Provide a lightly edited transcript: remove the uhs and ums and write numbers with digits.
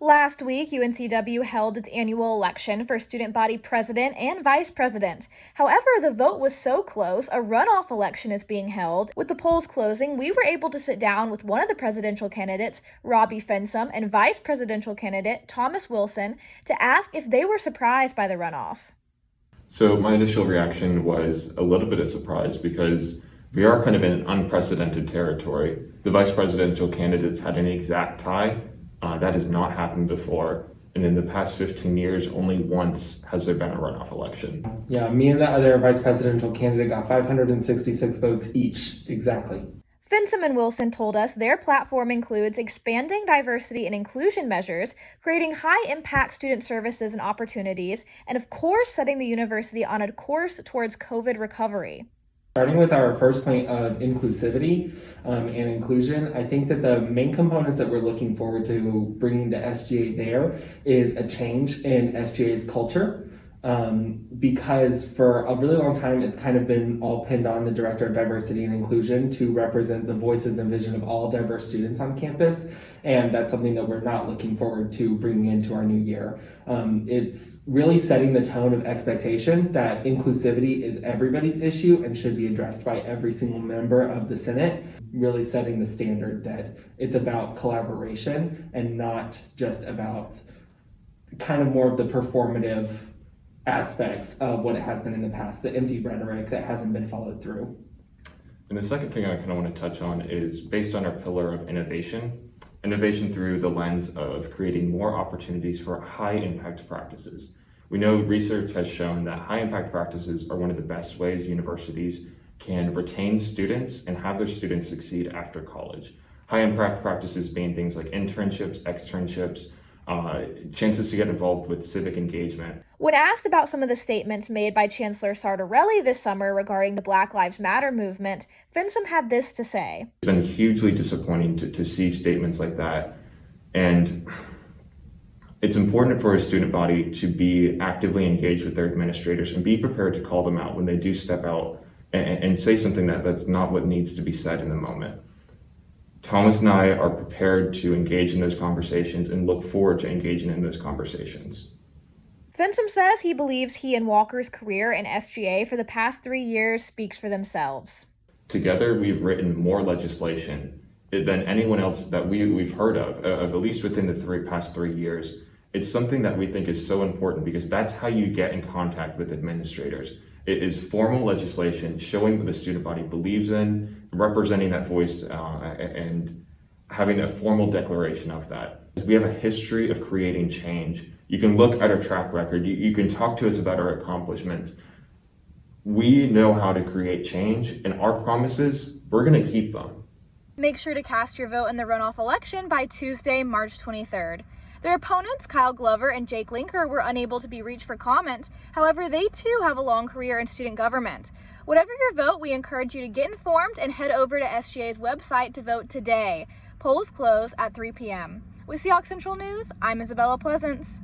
Last week, UNCW held its annual election for student body president and vice president. However, the vote was so close, a runoff election is being held. With the polls closing, we were able to sit down with one of the presidential candidates, Robby Fensom, and vice presidential candidate Thomas Wilson to ask if they were surprised by the runoff. So my initial reaction was a little bit of surprise because we are kind of in unprecedented territory. The vice presidential candidates had an exact tie. That has not happened before. And in the past 15 years, only once has there been a runoff election. Yeah, me and the other vice presidential candidate got 566 votes each, exactly. Fensom and Wilson told us their platform includes expanding diversity and inclusion measures, creating high-impact student services and opportunities, and of course, setting the university on a course towards COVID recovery. Starting with our first point of inclusivity and inclusion, I think that the main components that we're looking forward to bringing to SGA there is a change in SGA's culture. Because for a really long time, it's kind of been all pinned on the Director of Diversity and Inclusion to represent the voices and vision of all diverse students on campus. And that's something that we're not looking forward to bringing into our new year. It's really setting the tone of expectation that inclusivity is everybody's issue and should be addressed by every single member of the Senate, really setting the standard that it's about collaboration and not just about kind of more of the performative aspects of what it has been in the past, the empty rhetoric that hasn't been followed through. And the second thing I kind of want to touch on is based on our pillar of innovation through the lens of creating more opportunities for high impact practices. We know research has shown that high impact practices are one of the best ways universities can retain students and have their students succeed after college. High impact practices being things like internships, externships, chances to get involved with civic engagement. When asked about some of the statements made by Chancellor Sartorelli this summer regarding the Black Lives Matter movement, Fensom had this to say. It's been hugely disappointing to see statements like that. And it's important for a student body to be actively engaged with their administrators and be prepared to call them out when they do step out and say something that's not what needs to be said in the moment. Thomas and I are prepared to engage in those conversations and look forward to engaging in those conversations. Fensom says he believes he and Walker's career in SGA for the past 3 years speaks for themselves. Together, we've written more legislation than anyone else that we've heard of at least within the past 3 years. It's something that we think is so important because that's how you get in contact with administrators. It is formal legislation showing what the student body believes in, representing that voice, and having a formal declaration of that. We have a history of creating change. You can look at our track record. You can talk to us about our accomplishments. We know how to create change, and our promises, we're going to keep them. Make sure to cast your vote in the runoff election by Tuesday, March 23rd. Their opponents, Kyle Glover and Jake Linker, were unable to be reached for comment. However, they too have a long career in student government. Whatever your vote, we encourage you to get informed and head over to SGA's website to vote today. Polls close at 3 p.m. With Seahawks Central News, I'm Isabella Pleasance.